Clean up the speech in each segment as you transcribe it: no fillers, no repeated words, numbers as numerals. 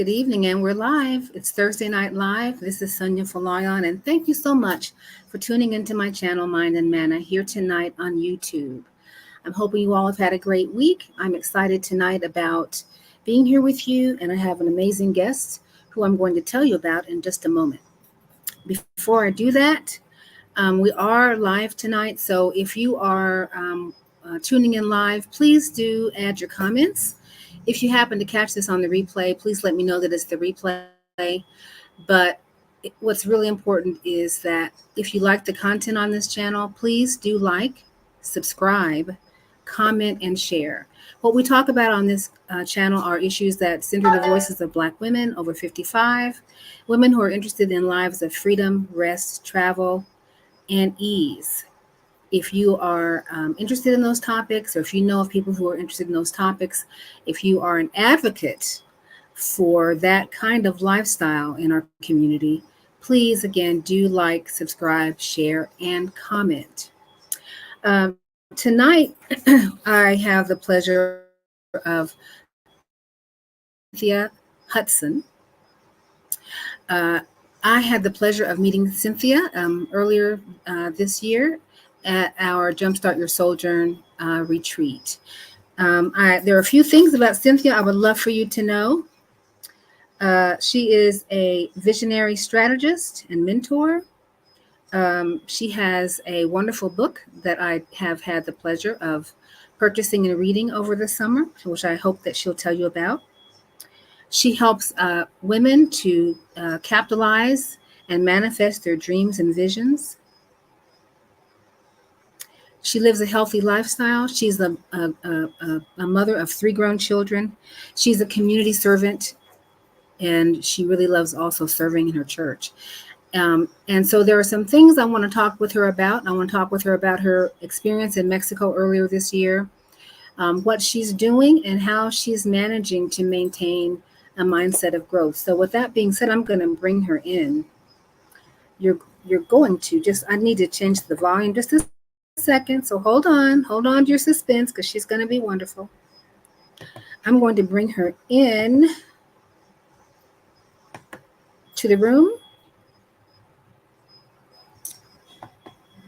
Good evening, and we're live. It's Thursday Night Live. This is Sonia Falayan, and thank you so much for tuning into my channel, Mind and Manna, here tonight on YouTube. I'm hoping you all have had a great week. I'm excited tonight about being here with you, and I have an amazing guest who I'm going to tell you about in just a moment. Before I do that, we are live tonight, so if you are tuning in live, please do add your comments. If you happen to catch this on the replay, please let me know that it's the replay. But what's really important is that if you like the content on this channel, please do like, subscribe, comment, and share. What we talk about on this channel are issues that center the voices of Black women over 55, women who are interested in lives of freedom, rest, travel, and ease. If you are interested in those topics, or if you know of people who are interested in those topics, if you are an advocate for that kind of lifestyle in our community, please, again, do like, subscribe, share, and comment. Tonight, I have the pleasure of Cynthia Hutson. I had the pleasure of meeting Cynthia earlier this year at our Jumpstart Your Souljourn Retreat. There are a few things about Cynthia I would love for you to know. She is a visionary strategist and mentor. She has a wonderful book that I have had the pleasure of purchasing and reading over the summer, which I hope that she'll tell you about. She helps women to capitalize and manifest their dreams and visions. She lives a healthy lifestyle. She's a mother of 3 grown children. She's a community servant, and she really loves also serving in her church. And so there are some things I want to talk with her about. I want to talk with her about her experience in Mexico earlier this year, what she's doing, and how she's managing to maintain a mindset of growth. So with that being said, I'm going to bring her in. You're going to I need to change the volume just a second. So hold on to your suspense, because she's going to be wonderful. I'm going to bring her in to the room.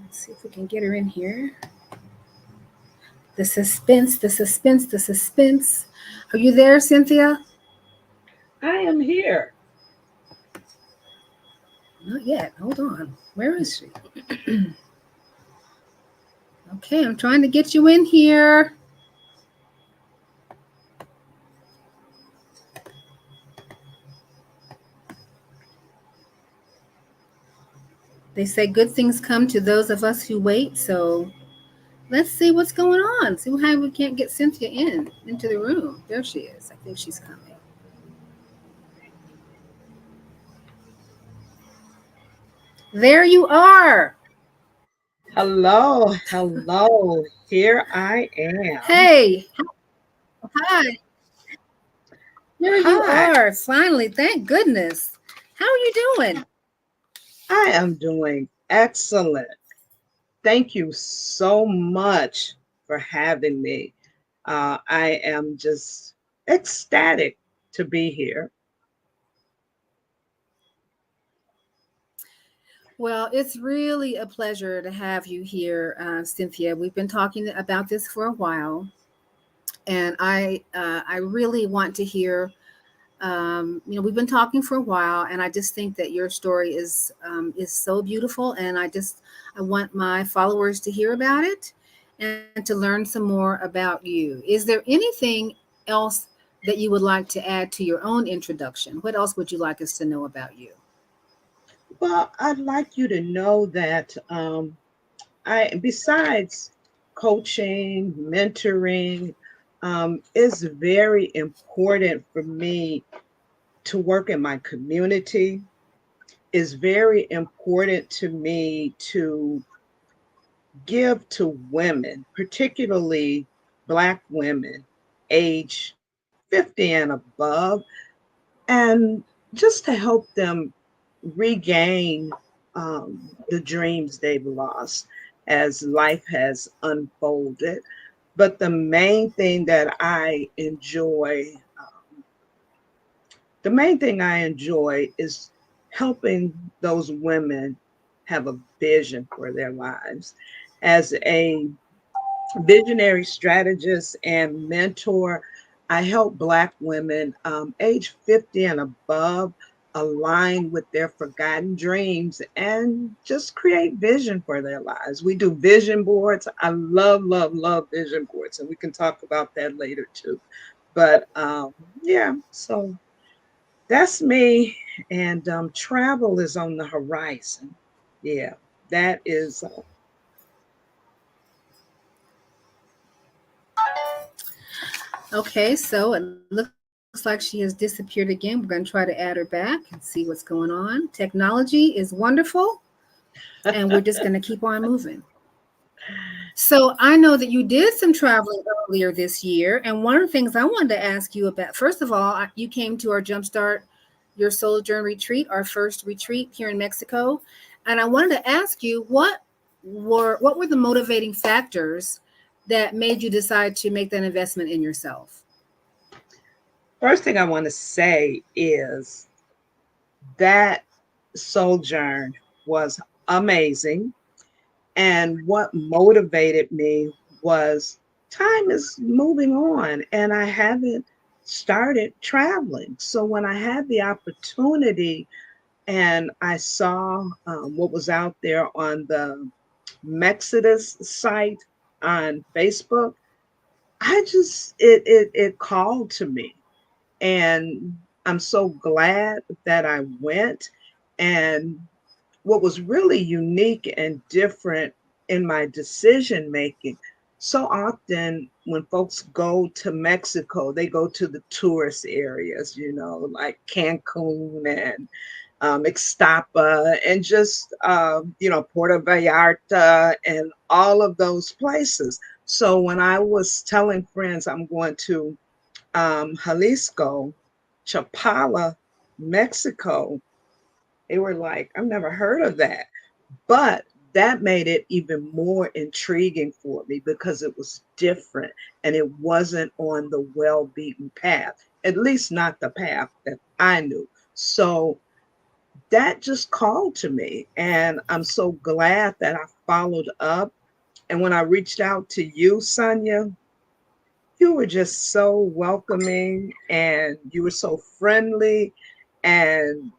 Let's see if we can get her in here. The suspense. Are you there, Cynthia? I am here. Not yet. Hold on. Where is she? Okay, I'm trying to get you in here. They say good things come to those of us who wait. So let's see what's going on. See how we can't get Cynthia into the room. There she is. I think she's coming. There you are. Hello. Here I am. Hey. Hi. There you are. Finally. Thank goodness. How are you doing? I am doing excellent. Thank you so much for having me. I am just ecstatic to be here. Well, it's really a pleasure to have you here, Cynthia. We've been talking about this for a while, and I really want to hear. We've been talking for a while, and I just think that your story is so beautiful, and I want my followers to hear about it and to learn some more about you. Is there anything else that you would like to add to your own introduction? What else would you like us to know about you? Well, I'd like you to know that besides coaching, mentoring, is very important for me to work in my community. Is very important to me to give to women, particularly Black women, age 50 and above, and just to help them regain the dreams they've lost as life has unfolded. But the main thing that I enjoy the main thing I enjoy is helping those women have a vision for their lives. As a visionary strategist and mentor, I help Black women age 50 and above align with their forgotten dreams and just create vision for their lives. We do vision boards. I love, love, love vision boards, and we can talk about that later too. But yeah, so that's me. And travel is on the horizon. Yeah, that is. Okay, so it looks like she has disappeared again. We're going to try to add her back and see what's going on. Technology is wonderful, and we're just going to keep on moving. So I know that you did some traveling earlier this year, and one of the things I wanted to ask you about, first of all, you came to our Jumpstart Your Souljourn Retreat, our first retreat here in Mexico, and I wanted to ask you what were the motivating factors that made you decide to make that investment in yourself? First thing I want to say is that sojourn was amazing. And what motivated me was time is moving on and I haven't started traveling. So when I had the opportunity and I saw what was out there on the Mexodus site on Facebook, it called to me. And I'm so glad that I went. And what was really unique and different in my decision making, so often when folks go to Mexico, they go to the tourist areas, like Cancun and Ixtapa and just, Puerto Vallarta and all of those places. So when I was telling friends I'm going to Jalisco, Chapala, Mexico, they were like, I've never heard of that. But that made it even more intriguing for me because it was different and it wasn't on the well beaten path, at least not the path that I knew. So that just called to me. And I'm so glad that I followed up. And when I reached out to you, Sonia, you were just so welcoming and you were so friendly, and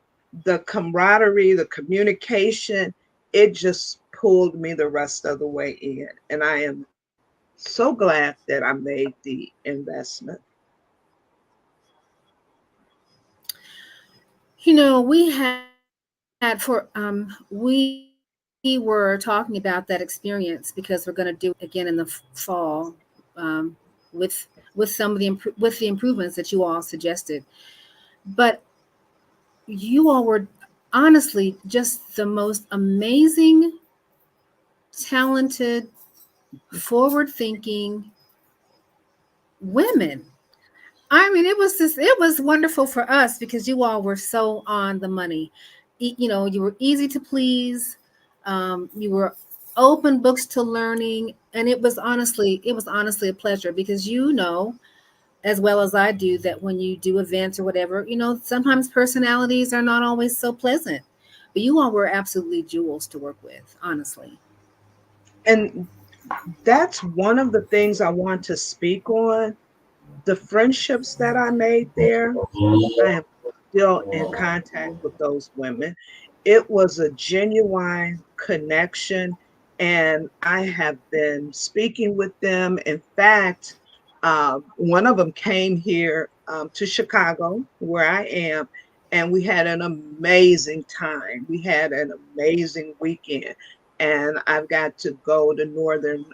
the camaraderie, the communication, it just pulled me the rest of the way in. And I am so glad that I made the investment. We were talking about that experience because we're going to do it again in the fall, um, with with the improvements that you all suggested. But you all were honestly just the most amazing, talented, forward thinking women. I mean, it was wonderful for us because you all were so on the money. You were easy to please. You were open books to learning, and it was honestly a pleasure because as well as I do that when you do events or whatever, sometimes personalities are not always so pleasant. But you all were absolutely jewels to work with, honestly. And that's one of the things I want to speak on. The friendships that I made there, I am still in contact with those women. It was a genuine connection, and I have been speaking with them. In fact, one of them came here to Chicago, where I am, and we had an amazing time. We had an amazing weekend. And I've got to go to Northern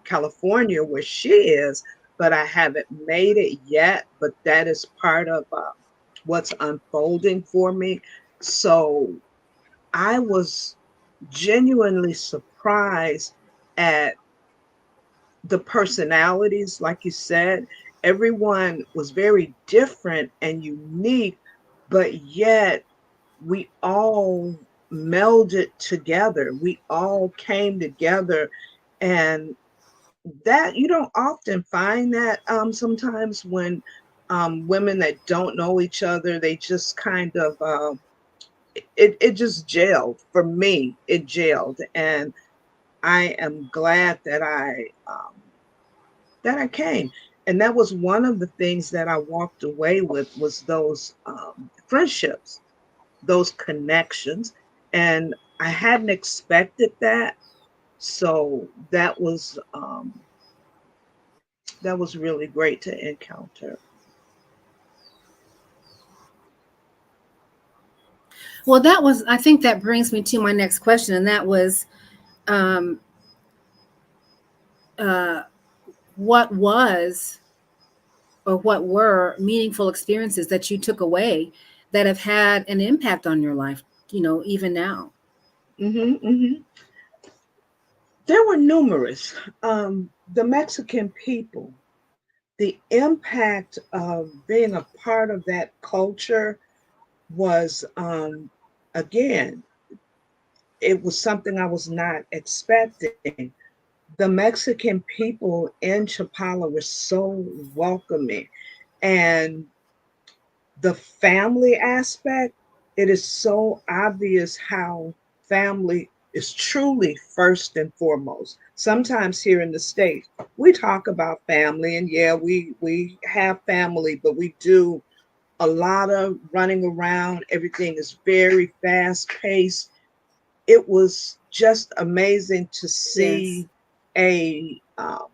California, where she is, but I haven't made it yet. But that is part of what's unfolding for me. So I was genuinely surprised at the personalities. Like you said, everyone was very different and unique, but yet we all melded together. We all came together. And that you don't often find that sometimes when women that don't know each other. They just kind of it just gelled for me. It gelled, and I am glad that I came. And that was one of the things that I walked away with was those friendships, those connections, and I hadn't expected that. So that was really great to encounter. Well, that was, I think that brings me to my next question, and that was um, uh, what was or what were meaningful experiences that you took away that have had an impact on your life, even now? Hmm. There were numerous. The Mexican people, the impact of being a part of that culture was, again, it was something I was not expecting. The Mexican people in Chapala were so welcoming. And the family aspect, it is so obvious how family is truly first and foremost. Sometimes here in the States, we talk about family, and yeah, we have family, but we do a lot of running around. Everything is very fast paced. It was just amazing to Yes. see a um,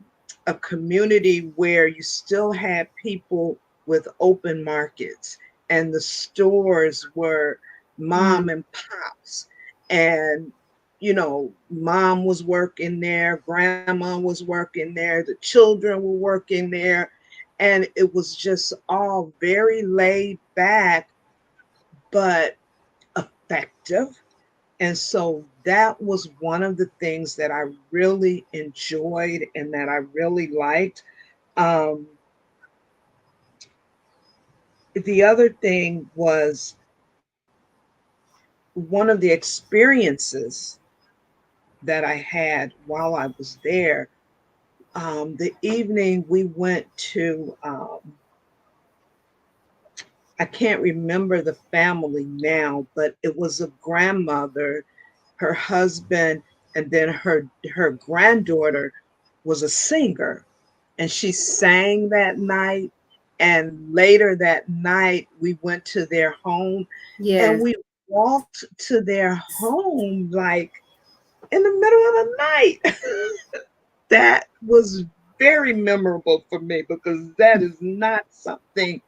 a community where you still had people with open markets, and the stores were mom Mm, and pops, and mom was working there, grandma was working there, the children were working there, and it was just all very laid back but effective. And so that was one of the things that I really enjoyed and that I really liked. Um, the other thing was one of the experiences that I had while I was there. The evening we went to, I can't remember the family now, but it was a grandmother, her husband, and then her granddaughter was a singer, and she sang that night. And later that night, we went to their home, and yes. we walked to their home like in the middle of the night. That was very memorable for me because that is not something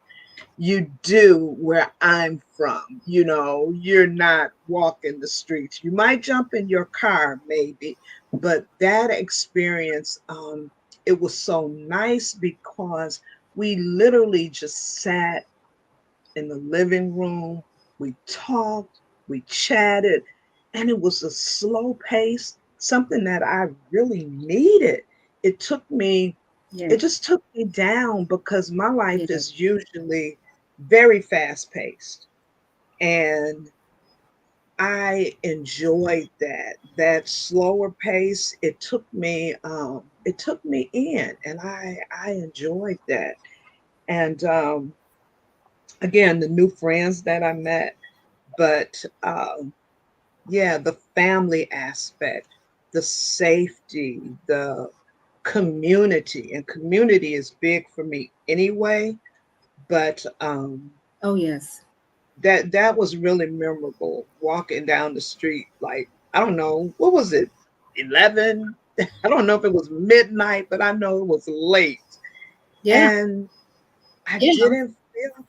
you do where I'm from. You're not walking the streets. You might jump in your car, maybe, but that experience, it was so nice because we literally just sat in the living room, we talked, we chatted, and it was a slow pace, something that I really needed. It took me it Yes. just took me down because my life Yes. is usually very fast paced. And I enjoyed that slower pace. It took me in, and I enjoyed that. And again, the new friends that I met, but yeah, the family aspect, the safety, the community, and community is big for me anyway. But Oh, yes. that was really memorable. Walking down the street, like I don't know what was it, 11. I don't know if it was midnight, but I know it was late, Yeah. and I Yeah. didn't feel.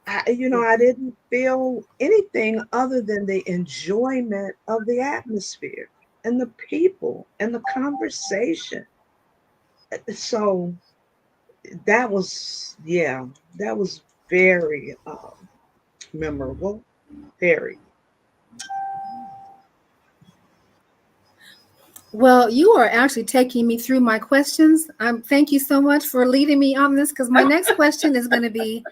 I didn't feel anything other than the enjoyment of the atmosphere and the people and the conversation. So that was, yeah, that was very memorable. Very. Well, you are actually taking me through my questions. Thank you so much for leading me on this because my next question is going to be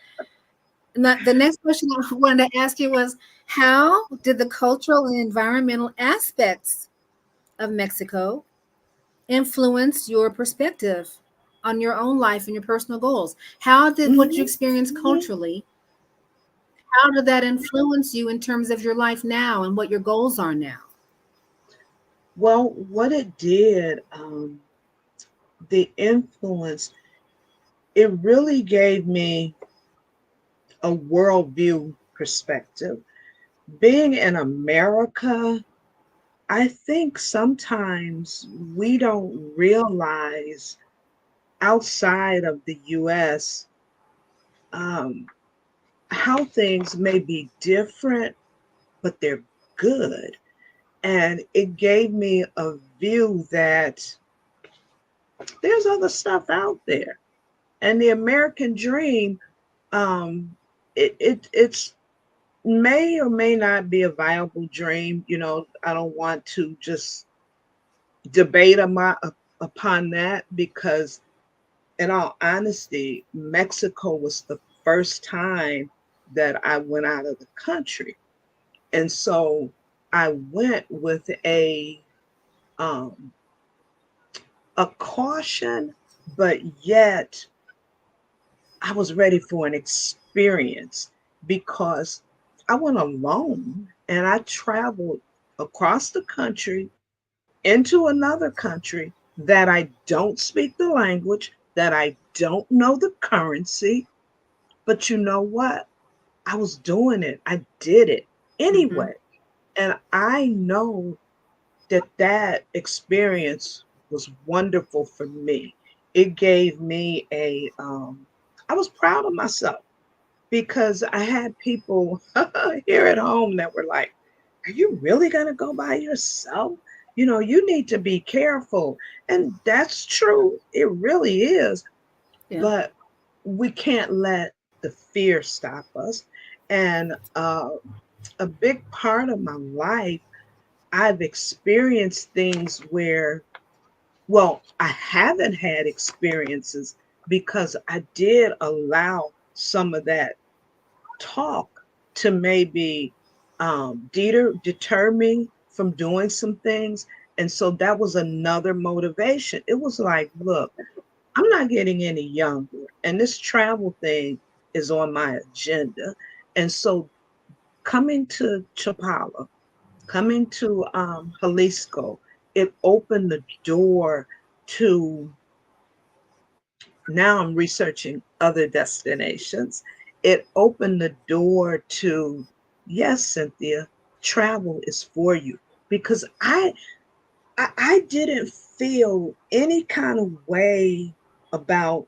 not the next question I wanted to ask you was how did the cultural and environmental aspects of Mexico influence your perspective? on your own life and your personal goals. How did what you Mhm, experienced mhm. culturally, how did that influence you in terms of your life now and what your goals are now? Well, what it did, the influence, it really gave me a worldview perspective. Being in America, I think sometimes we don't realize outside of the US, um, how things may be different, but they're good. And it gave me a view that there's other stuff out there. And the American dream, um, it's may or may not be a viable dream. You know, I don't want to just debate upon that because, in all honesty, Mexico was the first time that I went out of the country. And so I went with um, a caution, but yet I was ready for an experience because I went alone and I traveled across the country into another country that I don't speak the language, that I don't know the currency. But you know what? I was doing it. I did it Mm-hmm. anyway. And I know that that experience was wonderful for me. It gave me I was proud of myself because I had people here at home that were like, "Are you really going to go by yourself? You know, you need to be careful." And that's true. It really is. Yeah. But we can't let the fear stop us. And a big part of my life, I've experienced things where, well, I haven't had experiences because I did allow some of that talk to maybe deter me from doing some things. And so that was another motivation. It was like, look, I'm not getting any younger, and this travel thing is on my agenda. And so coming to Chapala, coming to Jalisco, it opened the door to now I'm researching other destinations. It opened the door to, yes, Cynthia, travel is for you because I didn't feel any kind of way about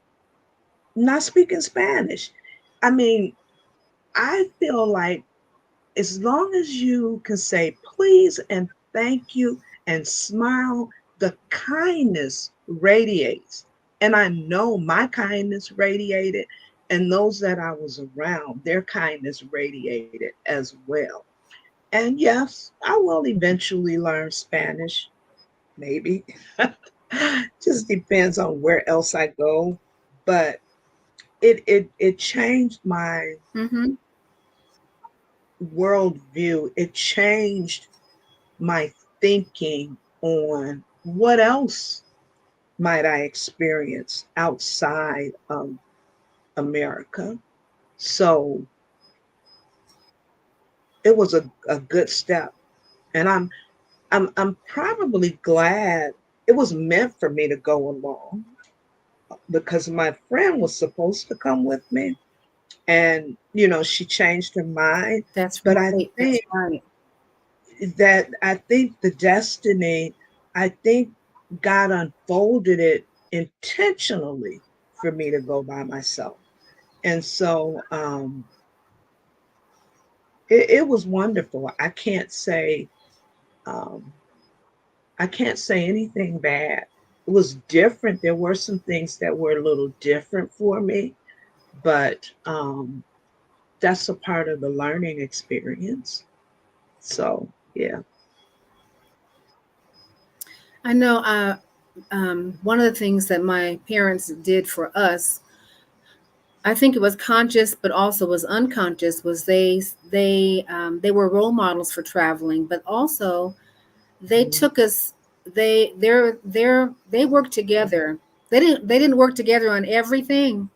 not speaking Spanish. I mean, I feel like as long as you can say please and thank you and smile, the kindness radiates. And I know my kindness radiated, and those that I was around, their kindness radiated as well. And yes, I will eventually learn Spanish, maybe. Just depends on where else I go. But it changed my Mm-hmm. worldview. It changed my thinking on what else might I experience outside of America. So it was a good step. And I'm probably glad it was meant for me to go along because my friend was supposed to come with me and she changed her mind. That's But right. That's right. I think the destiny, I think God unfolded it intentionally for me to go by myself. And so it was wonderful. Um, I can't say anything bad. It was different. There were some things that were a little different for me, but that's a part of the learning experience. So yeah. I know one of the things that my parents did for us, I think it was conscious, but also was unconscious, was they were role models for traveling, but also they Mm, took us they worked together. they didn't work together on everything,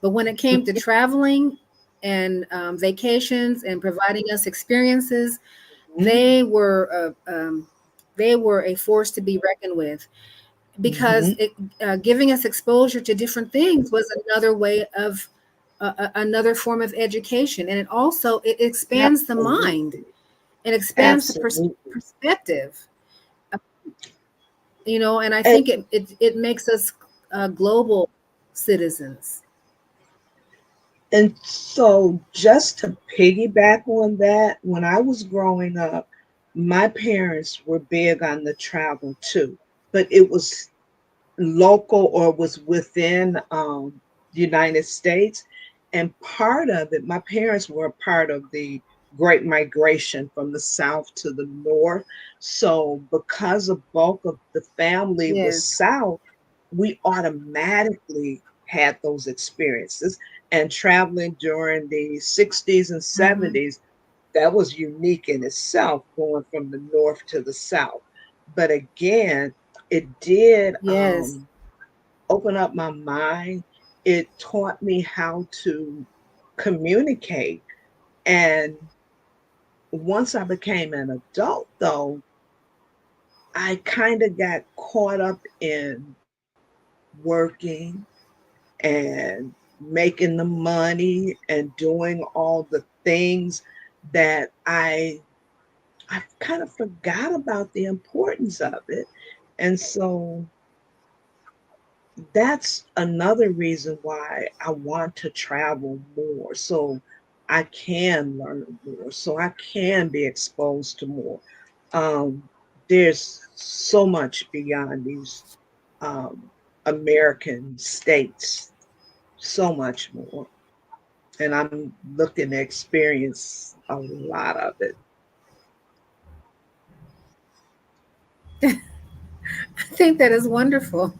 but when it came to traveling and vacations and providing us experiences, Mhm. they were they were a force to be reckoned with, because Mhm. giving us exposure to different things was another way of another form of education, and it expands the mind Absolutely. and expands the Absolutely. perspective, you know. And I And think it makes us global citizens. and so just to piggyback on that, when I was growing up, my parents were big on the travel too, but it was local or was within the United States. And part of it, my parents were a part of the Great Migration from the South to the North. So because a bulk of the family was Yes. South, we automatically had those experiences. And traveling during the 60s and Hmm. 70s, that was unique in itself, going from the North to the South. But again, it did Yes. open up my mind. It taught me how to communicate. And once I became an adult, though, I kind of got caught up in working and making the money and doing all the things that I kind of forgot about the importance of it. And so that's another reason why I want to travel more, so I can learn more, so I can be exposed to more. There's so much beyond these um, American states, so much more. And I'm looking to experience a lot of it. I think that is wonderful.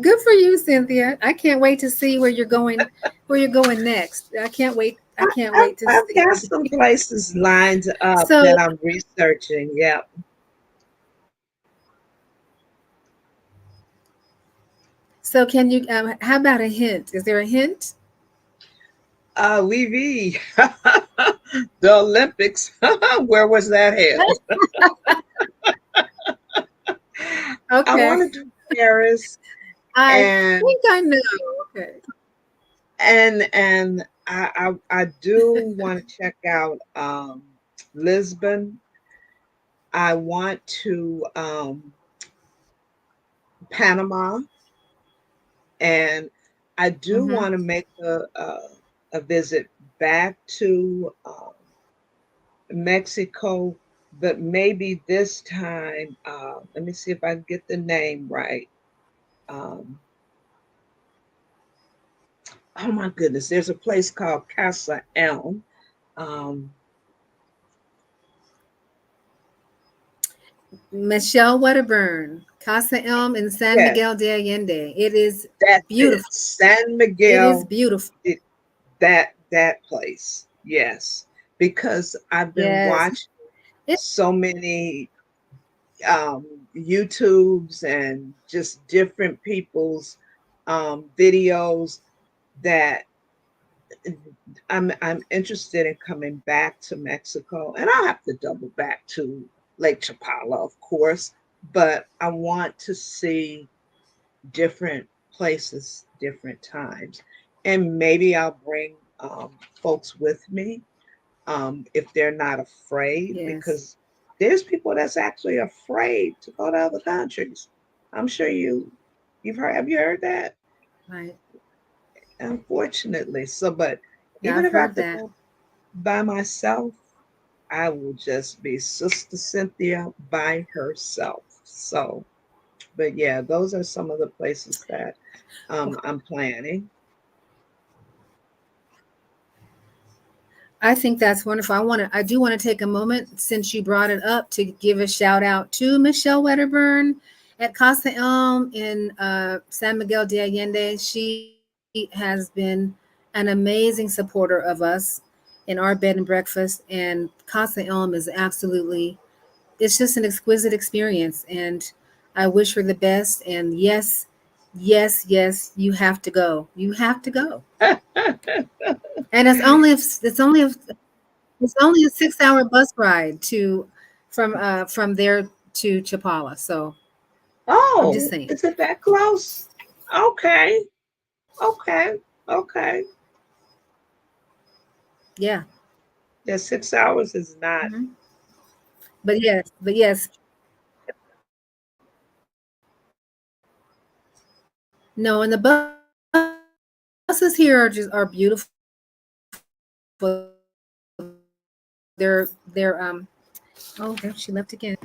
Good for you, Cynthia. I can't wait to see where you're going next. I can't wait to I've got see. some places lined up that So I'm researching. Yeah. so can you how about a hint? Is there a hint? Oui, oui. The Olympics. Where was that held? I Okay. want to do Paris, I and think I know. Okay. I do want to check out Lisbon. I want to Panama, and I do Mm-hmm. want to make a visit back to Mexico, but maybe this time, let me see if I can get the name right. Um, oh my goodness, there's a place called Casa Elm. Um, Michelle Wedderburn, Casa Elm in San yes, Miguel de Allende. It is that's it. beautiful. San It is Miguel, beautiful. it, that place. Yes, because I've been Yes. watching It, so many um, YouTubes and just different people's videos that I'm interested in coming back to Mexico, and I'll have to double back to Lake Chapala, of course, but I want to see different places, different times, and maybe I'll bring folks with me if they're not afraid, yes. because there's people that's actually afraid to go to other countries. I'm sure you've heard. Have you heard that? Right. Unfortunately, so but Yeah, even I've if I have heard to that. go by myself, I will just be Sister Cynthia by herself. So, but yeah, those are some of the places that I'm planning. I think that's wonderful. I do want to take a moment since you brought it up to give a shout out to Michelle Wedderburn at Casa Elm in San Miguel de Allende. She has been an amazing supporter of us in our bed and breakfast, and Casa Elm is absolutely, it's just an exquisite experience, and I wish her the best. And yes, Yes, yes, you have to go. You have to go. And it's only a 6 hour bus ride to from there to Chapala. So I'm just Oh, saying. is it that close? Okay, okay, okay. Yeah. Yeah, 6 hours is not. Hmm. But yes, no, and the buses here are beautiful. They're oh, there she left again.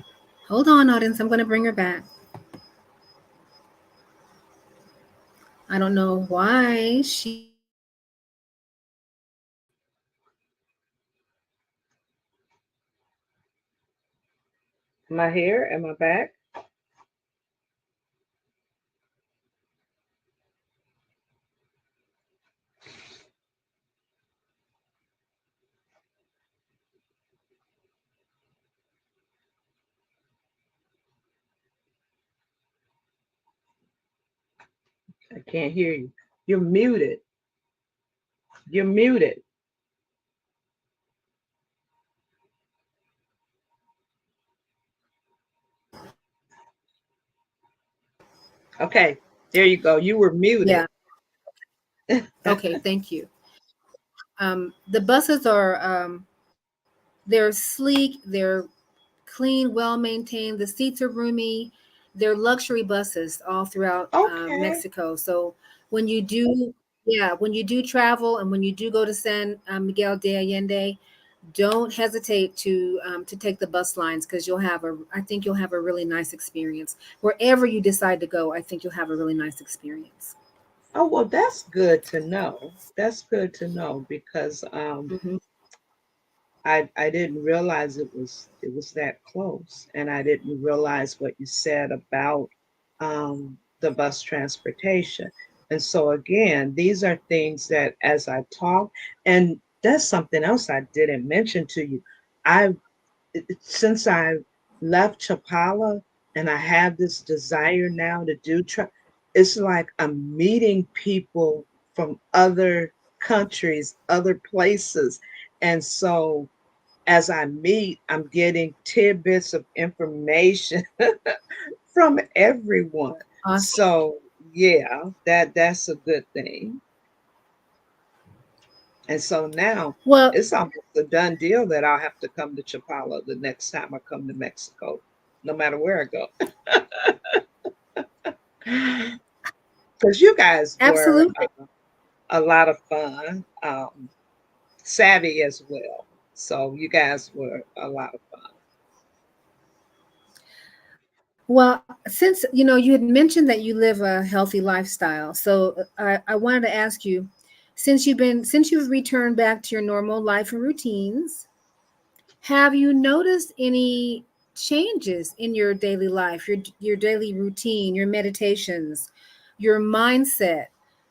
Hold on, audience. I'm going to bring her back. I don't know why she Am I here? Am I back? I can't hear you. You're muted. You're muted. Okay, there you go. You were muted. Yeah. Okay, thank you. The buses are they're sleek, they're clean, well maintained. The seats are roomy. They're luxury buses all throughout Okay. Mexico. So when you do, yeah, when you do travel and when you do go to San Miguel de Allende, don't hesitate to take the bus lines because I think you'll have a really nice experience wherever you decide to go. I think you'll have a really nice experience. Oh, well, that's good to know. That's good to know because Hmm. I didn't realize it was that close, and I didn't realize what you said about the bus transportation. And so again, these are things that as I talk, and that's something else I didn't mention to you. I since I left Chapala and I have this desire now to it's like I'm meeting people from other countries, other places. And so as I meet, I'm getting tidbits of information from everyone. Awesome. So yeah, that's a good thing. And so now Well, it's almost a done deal that I'll have to come to Chapala the next time I come to Mexico, no matter where I go. Because you guys were absolutely. a lot of fun, savvy as well. So you guys were a lot of fun. Well, since you had mentioned that you live a healthy lifestyle, so I wanted to ask you, since you've returned back to your normal life and routines, have you noticed any changes in your daily life, your daily routine, your meditations, your mindset?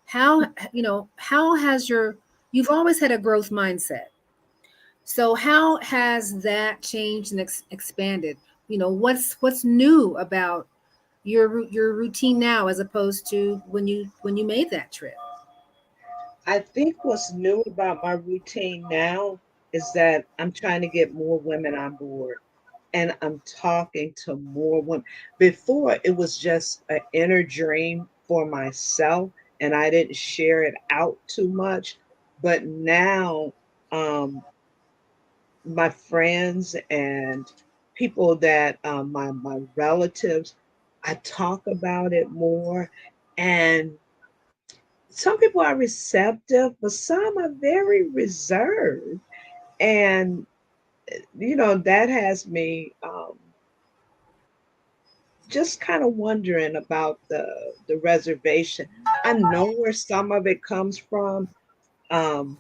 How has your you've always had a growth mindset. So how has that changed and expanded? What's new about your routine now as opposed to when you made that trip? I think what's new about my routine now is that I'm trying to get more women on board and I'm talking to more women. Before, it was just an inner dream for myself and I didn't share it out too much. But now, um, my friends and people that my relatives, I talk about it more. And some people are receptive, but some are very reserved. And that has me just kind of wondering about the reservation. I know where some of it comes from, um,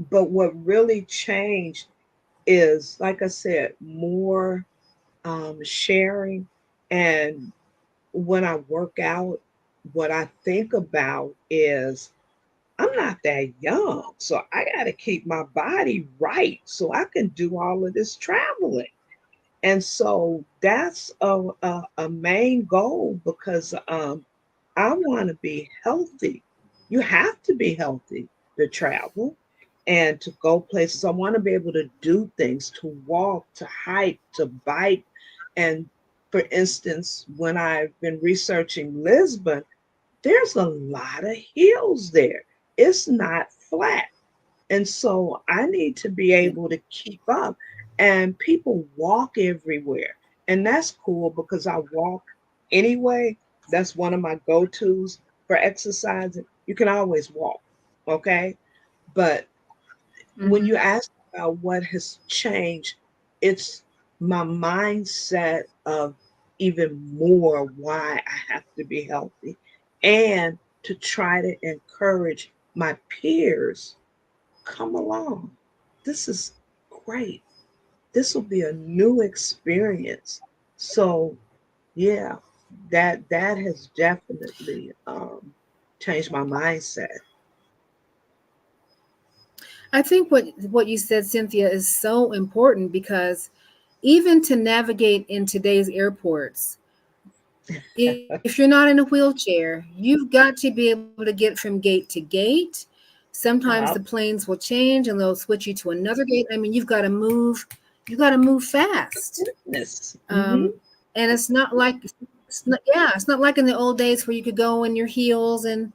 but what really changed is, like I said, more sharing. And when I work out, what I think about is I'm not that young, so I got to keep my body right so I can do all of this traveling. And so that's a main goal because I want to be healthy. You have to be healthy to travel and to go places. I want to be able to do things, to walk, to hike, to bike. And for instance, when I've been researching Lisbon, there's a lot of hills there. It's not flat. And so I need to be Yeah. able to keep up. And people walk everywhere. And that's cool because I walk anyway. That's one of my go tos for exercising. You can always walk. Okay. But when you Mhm. ask about what has changed, it's my mindset of even more why I have to be healthy and to try to encourage my peers, come along. This is great. This will be a new experience. So yeah, that has definitely changed my mindset. I think what you said, Cynthia, is so important because even to navigate in today's airports, if you're not in a wheelchair, you've got to be able to get from gate to gate. Sometimes the Yep. planes will change and they'll switch you to another gate. I mean, you got to move fast. Goodness. Um, and it's not like it's not like in the old days where you could go in your heels and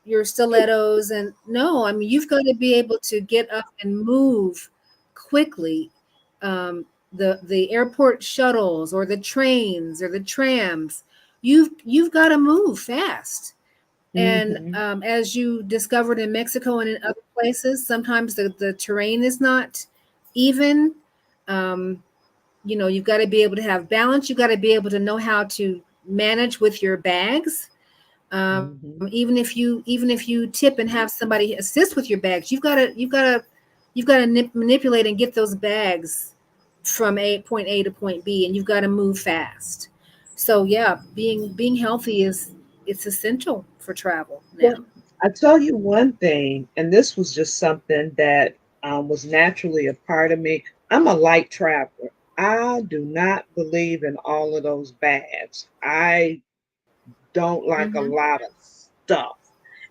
your stilettos. And no, I mean, you've got to be able to get up and move quickly. The airport shuttles or the trains or the trams, you've got to move fast. And Hmm. as you discovered in Mexico and in other places, sometimes the terrain is not even. Um, you've got to be able to have balance. You've got to be able to know how to manage with your bags. Hmm. Even if you tip and have somebody assist with your bags, you've got to manipulate and get those bags from A to point B, and you've got to move fast. So yeah, being healthy is it's essential for travel now. Well, I tell you one thing, and this was just something that was naturally a part of me. I'm a light traveler. I do not believe in all of those bags. I don't like a Mm-hmm. lot of stuff.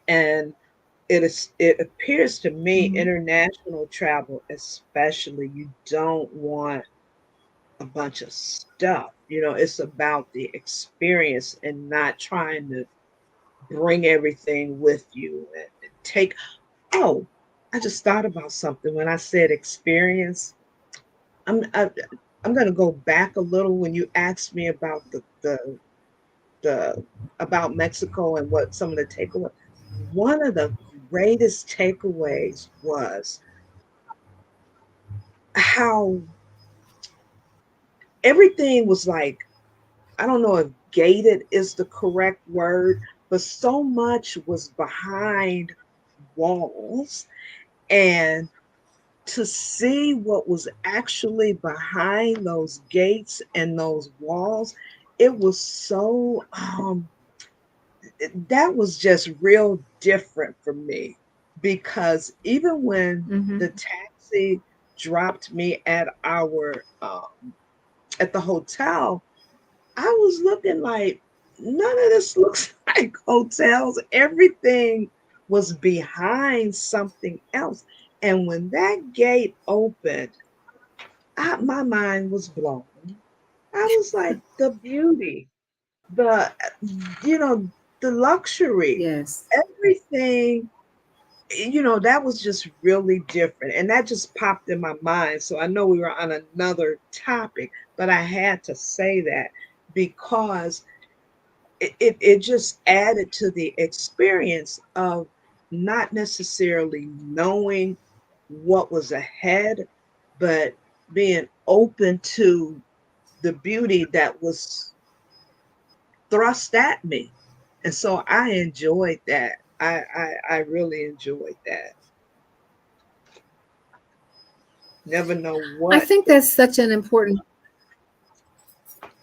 And it appears to me Mm-hmm. international travel especially you don't want a bunch of stuff. It's about the experience and not trying to bring everything with you and take. Oh, I just thought about something when I said experience. I'm I, I'm going to go back a little when you asked me about the about Mexico and what some of the takeaways. One of the greatest takeaways was how everything was like, I don't know if gated is the correct word, but so much was behind walls. And to see what was actually behind those gates and those walls, it was so that was just real different for me because even when Mm-hmm. the taxi dropped me at the hotel, I was looking like none of this looks like hotels. Everything was behind something else. And when that gate opened, my mind was blown. I was like, the beauty, the, you know, the luxury, Yes. everything, that was just really different. And that just popped in my mind. So I know we were on another topic, but I had to say that because it just added to the experience of not necessarily knowing what was ahead, but being open to the beauty that was thrust at me. And so I enjoyed that. I really enjoyed that. Never know I what think the that's such an important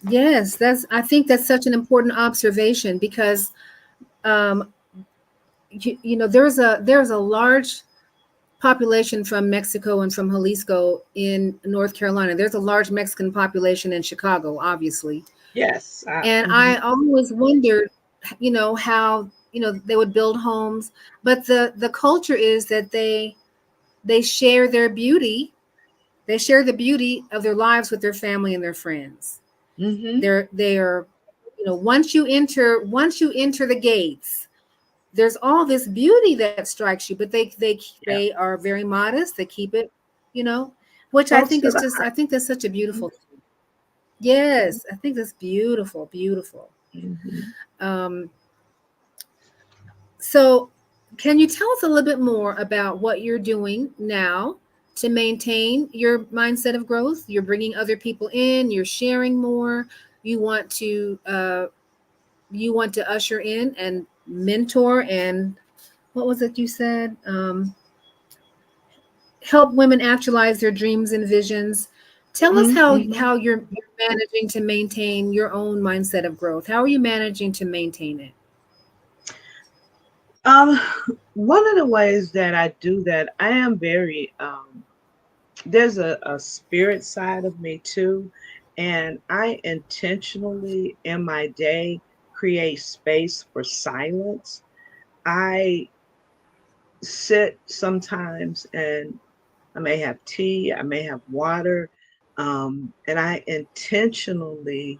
yes, that's I think that's such an important observation because um, there's a large population from Mexico and from Jalisco in North Carolina. There's a large Mexican population in Chicago, obviously. yes. And Mhm. I always wondered. how they would build homes, but the culture is that they share their beauty. They share the beauty of their lives with their family and their friends. Mm-hmm. They are, once you enter the gates, there's all this beauty that strikes you, but Yeah. they are very modest. They keep it, you know, which I Close think to is the just, heart. I think that's such a beautiful thing. Yes, I think that's beautiful, beautiful. Mm-hmm. Um, so, can you tell us a little bit more about what you're doing now to maintain your mindset of growth? You're bringing other people in. You're sharing more. You want to usher in and mentor, and what was it you said? Help women actualize their dreams and visions. Tell us Mm-hmm. how you're managing to maintain your own mindset of growth. How are you managing to maintain it? Um, One of the ways that I do that, I am very there's a spirit side of me too, and I intentionally in my day create space for silence. I sit sometimes and I may have tea, I may have water, and I intentionally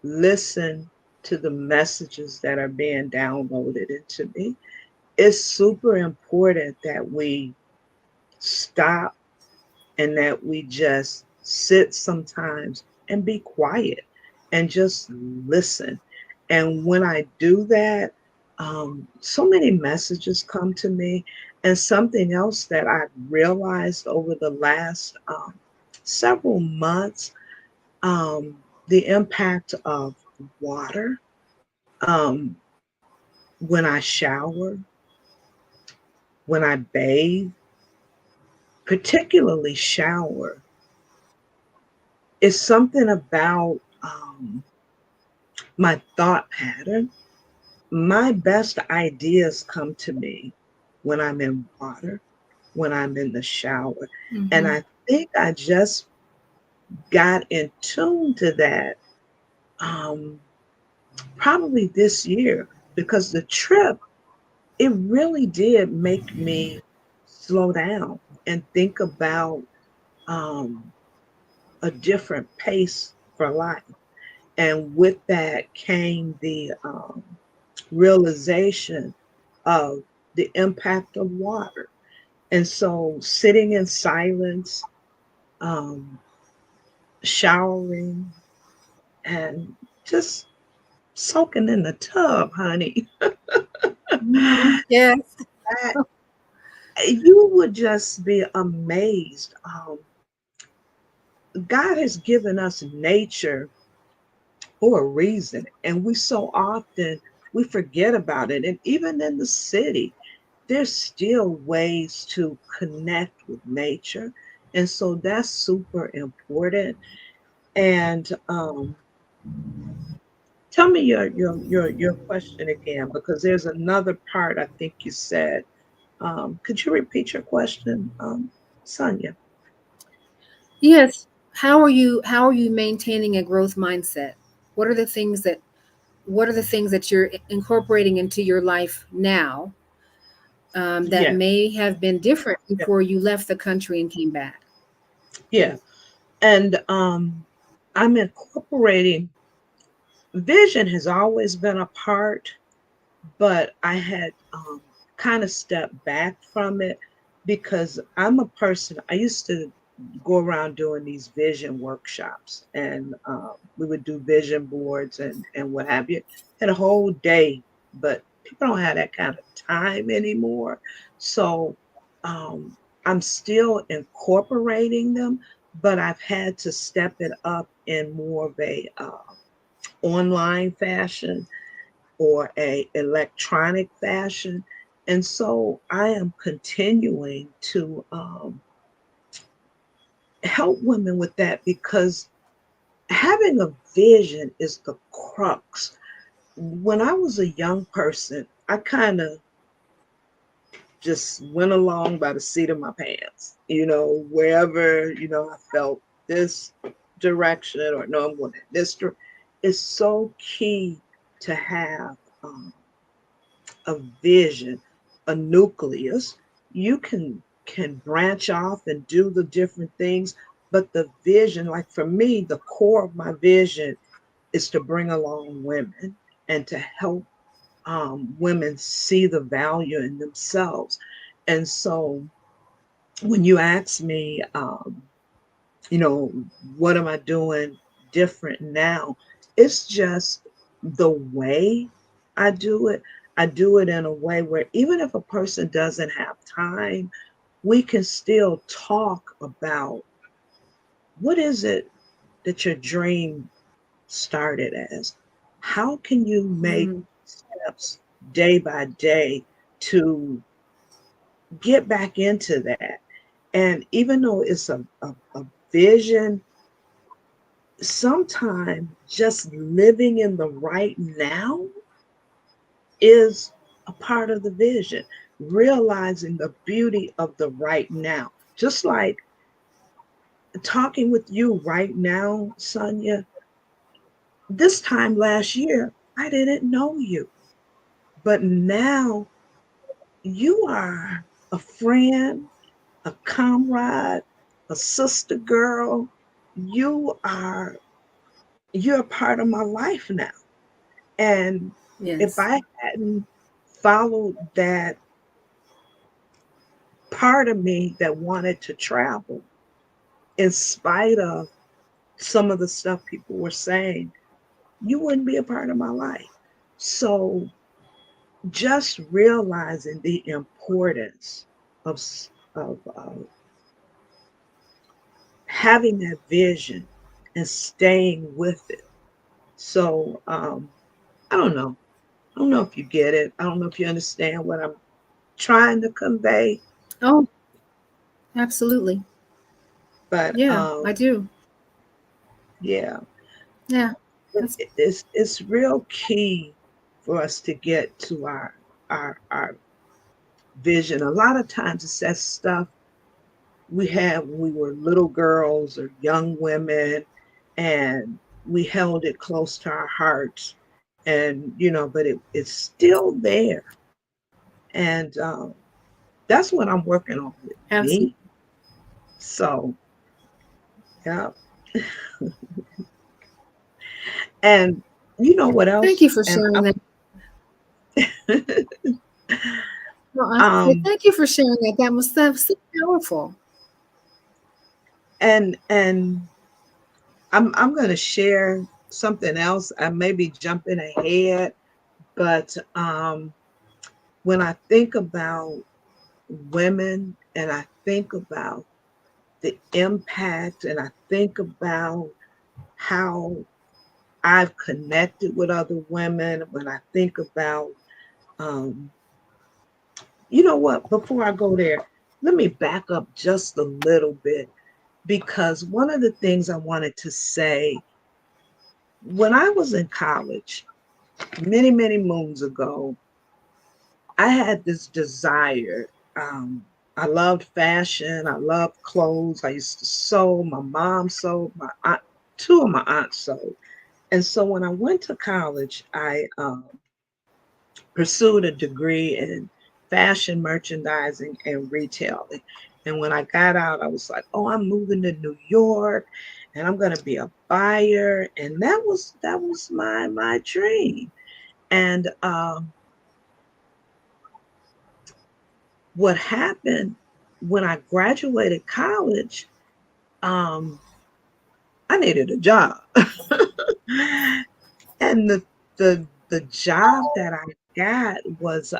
listen to the messages that are being downloaded into me. It's super important that we stop and that we just sit sometimes and be quiet and just listen. And when I do that, so many messages come to me. And something else that I've realized over the last several months, the impact of water. Um, when I shower, when I bathe, particularly shower, is something about my thought pattern. My best ideas come to me when I'm in water, when I'm in the shower. And Mm-hmm. I think I just got in tune to that um, probably this year because the trip, it really did make me slow down and think about um, a different pace for life. And with that came the realization of the impact of water. And so sitting in silence, um, showering, and just soaking in the tub, honey, Mm-hmm. Yes. that you would just be amazed. God has given us nature for a reason, and we so often we forget about it. And even in the city, there's still ways to connect with nature. And so that's super important. And tell me your question again, because there's another part I think you said. Could you repeat your question, Sonia? Yes. How are you maintaining a growth mindset? What are the things that what are the things that you're incorporating into your life now, that Yeah, may have been different yeah, before you left the country and came back? yeah. And I'm incorporating vision has always been a part, but I had kind of stepped back from it because I'm a person, I used to go around doing these vision workshops and we would do vision boards and what have you. Had a whole day, but people don't have that kind of time anymore. So um, I'm still incorporating them, but I've had to step it up in more of a online fashion or a electronic fashion. And so I am continuing to help women with that because having a vision is the crux. When I was a young person, I kind of just went along by the seat of my pants, wherever, I felt this direction or no, I'm going in this direction. It's so key to have a vision, a nucleus. You can branch off and do the different things, but the vision, like for me, the core of my vision is to bring along women and to help women see the value in themselves. And so when you ask me, you know, what am I doing different now? It's just the way I do it. I do it in a way where even if a person doesn't have time, we can still talk about what is it that your dream started as? How can you make Mm, steps day by day to get back into that? And even though it's a vision, sometimes just living in the right now is a part of the vision, realizing the beauty of the right now. Just like talking with you right now, Sonia, this time last year, I didn't know you, but now you are a friend, a comrade, a sister girl. You're a part of my life now. And if yes. I hadn't followed that part of me that wanted to travel, in spite of some of the stuff people were saying, you wouldn't be a part of my life. So just realizing the importance of, of having that vision and staying with it. So I don't know. I don't know if you get it. I don't know if you understand what I'm trying to convey, Oh, absolutely. but Yeah, I do. yeah, Yeah, that's it's real key for us to get to our vision. A lot of times it's that stuff we had when we were little girls or young women, and we held it close to our hearts, and but it's still there, and that's what I'm working on with absolutely. me. So yeah, and you know what Thank else? you for And sharing that. No, I said um thank you for sharing that. That was so powerful. and I'm going to share something else. I may be jumping ahead, but when I think about women and I think about the impact and I think about how I've connected with other women, when I think about, um, you know what, before I go there, let me back up just a little bit because one of the things I wanted to say when I was in college, many, many moons ago, I had this desire. I loved fashion. I loved clothes. I used to sew. My mom sewed. My aunt, two of my aunts sewed. And so when I went to college, I pursued a degree in fashion merchandising and retailing. And when I got out, I was like, "Oh, I'm moving to New York, and I'm going to be a buyer." And that was my dream. And what happened when I graduated college, um, I needed a job. And the job that I got was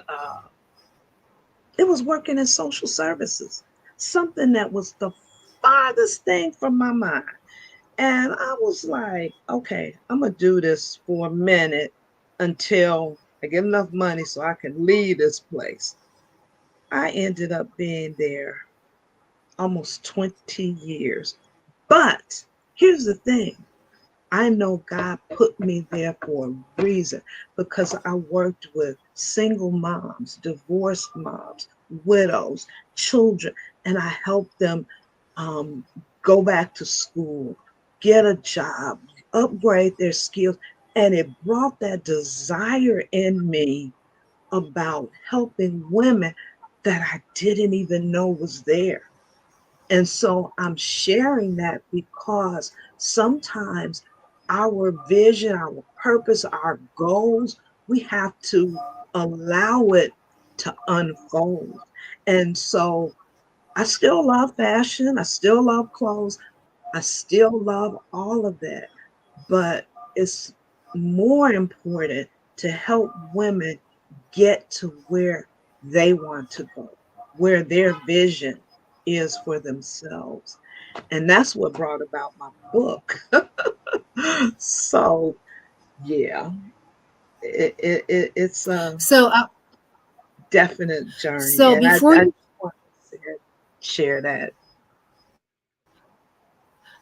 it was working in social services, something that was the farthest thing from my mind. And I was like, okay, I'm gonna do this for a minute until I get enough money so I can leave this place. I ended up being there almost 20 years. But here's the thing, I know God put me there for a reason because I worked with single moms, divorced moms, widows, children, and I helped them um, go back to school, get a job, upgrade their skills. And it brought that desire in me about helping women that I didn't even know was there. And so I'm sharing that because sometimes our vision, our purpose, our goals, we have to allow it to unfold. And so I still love fashion, I still love clothes, I still love all of that. But it's more important to help women get to where they want to go, where their vision is for themselves. And that's what brought about my book. So, yeah, it's a So, definite journey. so And I before just you, want to share that.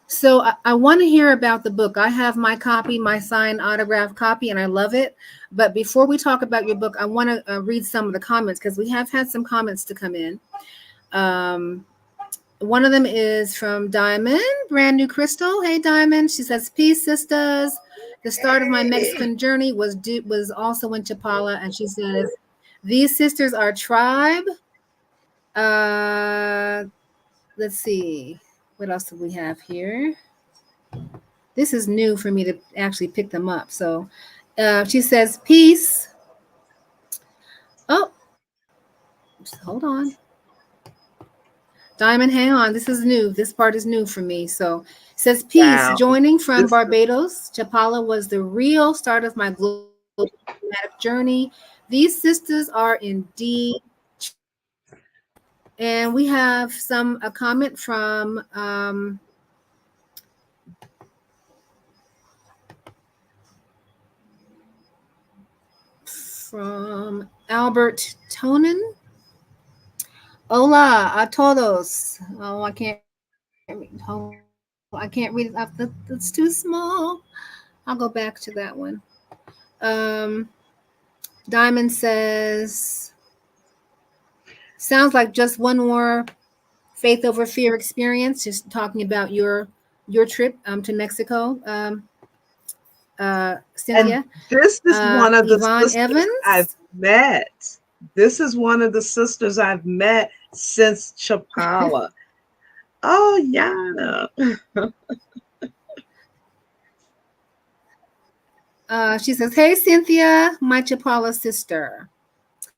so I want to hear about the book. I have my copy, my signed autograph copy, and I love it. But before we talk about your book, I want to read some of the comments because we have had some comments to come in. Um, One of them is from Diamond, brand new crystal. Hey, Diamond. She says, "Peace, sisters. The start of my Hey, Mexican journey was also in Chapala," and she says, "These sisters are tribe." Uh, let's see, what else do we have here? This is new for me to actually pick them up. So, she says, "Peace." Oh, hold on. Diamond, hang on. This is new. This part is new for me. So it says, "Peace. wow. Joining from This, Barbados, Chapala was the real start of my global diplomatic journey. These sisters are indeed." And we have a comment from Albert Tonin. Hola a todos. Oh, I can't read. I can't read it. That's too small. I'll go back to that one. Um, Diamond says, "Sounds like just one more faith over fear experience." Just talking about your trip to Mexico, and Cynthia. this is one of the Yvonne sisters I've Evans. met. This is one of the sisters I've met since Chapala. Oh, Yana. She says, "Hey, Cynthia, my Chapala sister."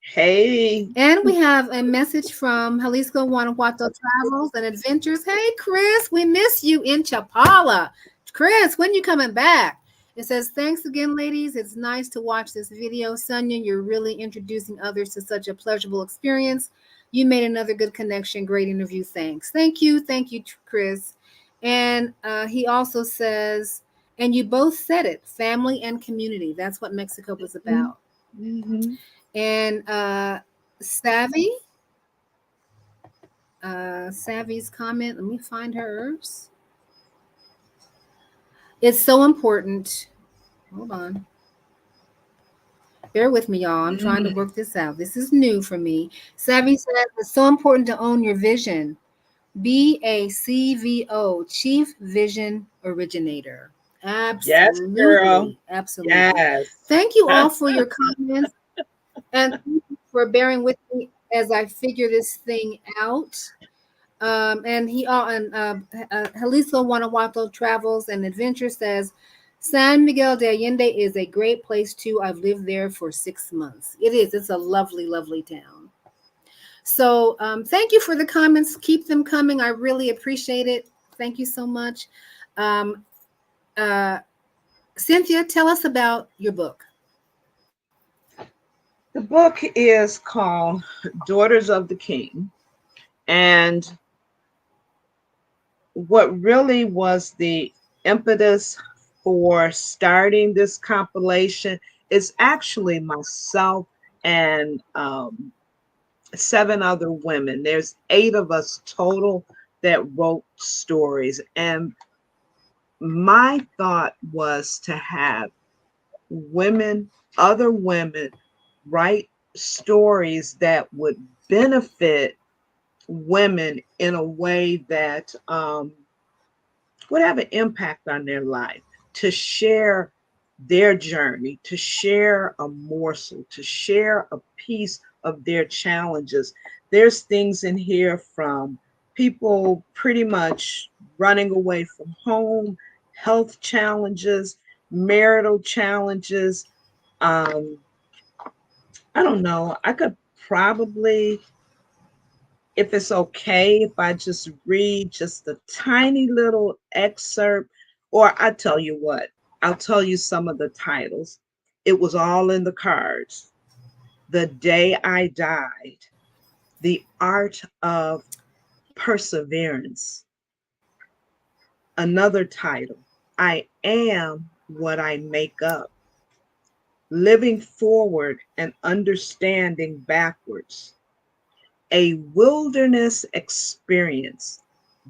Hey, And we have a message from Jalisco, Guanajuato Travels and Adventures. Hey, Chris, we miss you in Chapala. Chris, when you coming back? It says, "Thanks again, ladies. It's nice to watch this video. Sonia, you're really introducing others to such a pleasurable experience. You made another good connection. Great interview. Thanks." Thank you. Thank you, Chris. And he also says, "And you both said it, family and community. That's what Mexico was about." mm-hmm. And Savvy, Savvy's comment, let me find hers. "It's so important." Hold on. Bear with me, y'all. I'm trying to Mm-hmm. work this out. This is new for me. Savvy says, "It's so important to own your vision. Be a CVO, Chief Vision Originator." Yes, girl. Absolutely. Absolutely. Yes. Thank you all for your comments and thank you for bearing with me as I figure this thing out. And he and Jalisco Guanajuato Travels and Adventure says, "San Miguel de Allende is a great place too. I've lived there for 6 months. It is. It's a lovely, lovely town." So thank you for the comments. Keep them coming. I really appreciate it. Thank you so much. Um, uh, Cynthia, tell us about your book. The book is called Daughters of the King. And what really was the impetus for starting this compilation is actually myself and seven other women. There's eight of us total that wrote stories. And my thought was to have women, other women, write stories that would benefit women in a way that would have an impact on their life, to share their journey, to share a morsel, to share a piece of their challenges. There's things in here from people pretty much running away from home, health challenges, marital challenges. Um, I don't know. I could probably, if it's okay, if I just read just a tiny little excerpt, or I tell you what, I'll tell you some of the titles. It was all in the cards. The Day I Died, The Art of Perseverance. Another title, I Am What I Make Up, Living Forward and Understanding Backwards. A Wilderness Experience.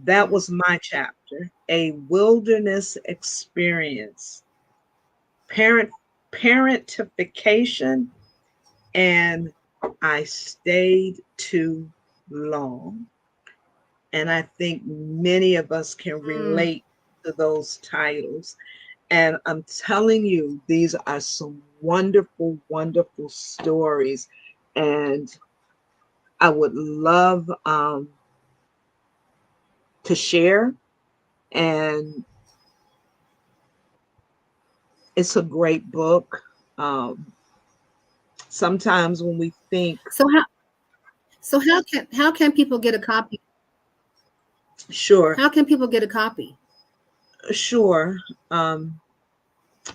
That was my chapter. A Wilderness Experience. Parent Parentification, and I Stayed Too Long. And I think many of us can Mm. relate to those titles. And I'm telling you, these are some wonderful, wonderful stories. And I would love to share. And it's a great book. Um, Sometimes when we think, So how can people get a copy? sure, How can people get a copy? sure. Um,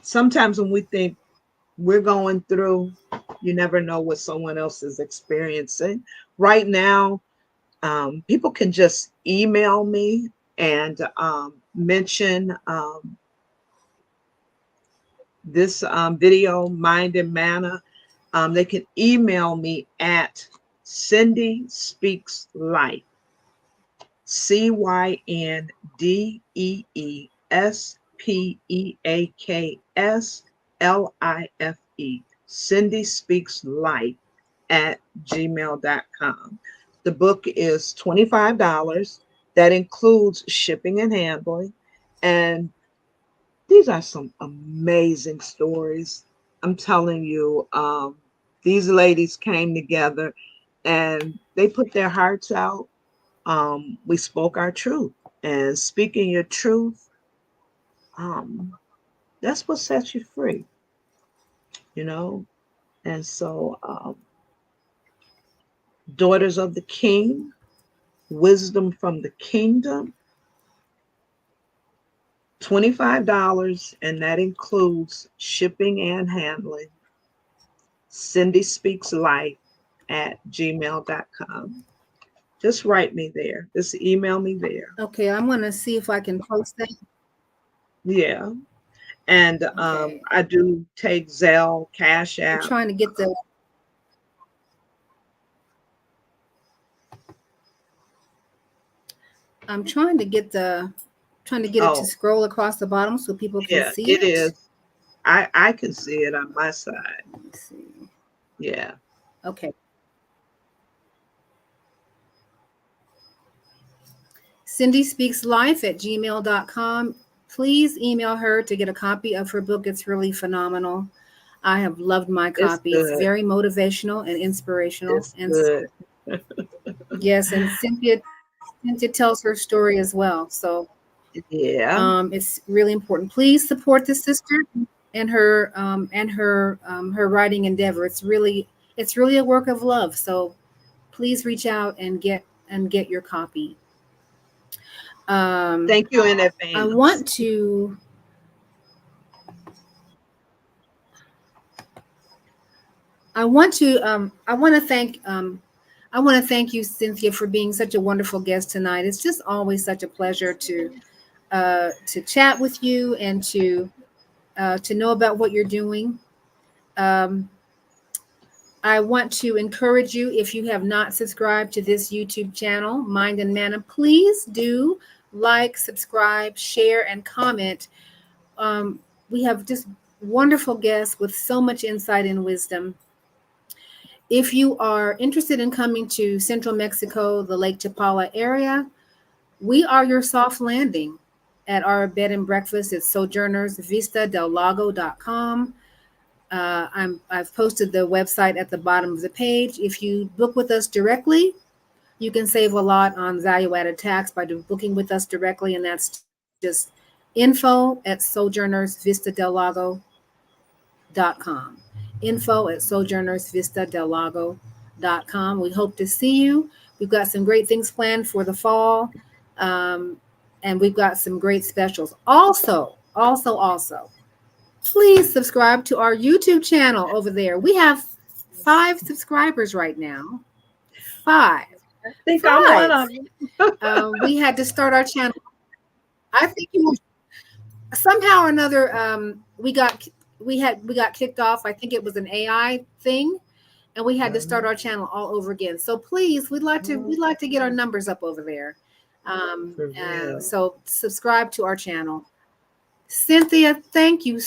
Sometimes when we think we're going through, you never know what someone else is experiencing. Right now, people can just email me and mention this video, Mind and Manna. They can email me at Cindy Speaks Life, CyndySpeaksLife, Cindy Speaks Life at gmail.com. The book is $25. That includes shipping and handling. And these are some amazing stories. I'm telling you, these ladies came together and they put their hearts out. We spoke our truth, and speaking your truth, um, that's what sets you free, you know. And so, Daughters of the King, Wisdom from the Kingdom, $25, and that includes shipping and handling. Cindy Speaks Life at gmail.com. Just write me there. Just email me there. Okay, I'm gonna see if I can post that. Yeah. And Okay. I do take Zelle, Cash I'm App. trying to get the I'm trying to get it to Oh, scroll across the bottom so people can yeah, see it it. is. I can see it on my side. Let me see. Yeah. Okay. Cindy Speaks Life at gmail.com. Please email her to get a copy of her book. It's really phenomenal. I have loved my It's copy. It's good. very motivational and inspirational. It's And good. yes, and Cynthia tells her story as well. So Yeah. it's really important. Please support the sister and her writing endeavor. It's really a work of love. So please reach out and get your copy. Um, Thank you in I advance. want to I want to thank I want to thank you, Cynthia, for being such a wonderful guest tonight. It's just always such a pleasure to chat with you and to know about what you're doing. Um, I want to encourage you, if you have not subscribed to this YouTube channel, Mind and Manna, please do like, subscribe, share, and comment. We have just wonderful guests with so much insight and wisdom. If you are interested in coming to Central Mexico, the Lake Chapala area, we are your soft landing. at our bed and breakfast. It's sojournersvistadelago.com. I've posted the website at the bottom of the page. If you book with us directly, you can save a lot on value-added tax by booking with us directly, and that's just info@sojournersvistadelago.com. info@sojournersvistadelago.com. We hope to see you. We've got some great things planned for the fall, um, and we've got some great specials. Also, please subscribe to our YouTube channel over there. We have 5 subscribers right now. 5. I think I'm one of them. We had to start our channel. I think you somehow or another we got kicked off. I think it was an AI thing, and we had to start our channel all over again. So please, we'd like to get our numbers up over there. So subscribe to our channel. Cynthia, thank you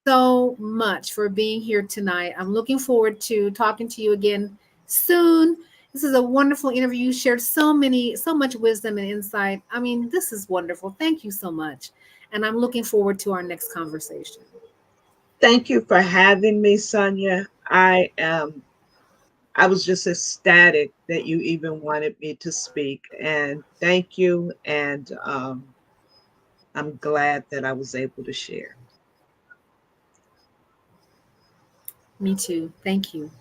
so much for being here tonight. I'm looking forward to talking to you again soon. This is a wonderful interview. You shared so much wisdom and insight. I mean, this is wonderful. Thank you so much. And I'm looking forward to our next conversation. Thank you for having me, Sonia. I was just ecstatic that you even wanted me to speak. And thank you. And I'm glad that I was able to share. Me too. Thank you.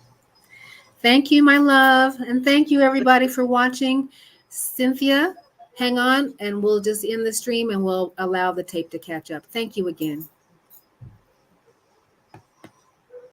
Thank you, my love. And thank you, everybody, for watching. Cynthia, hang on, and we'll just end the stream and we'll allow the tape to catch up. Thank you again.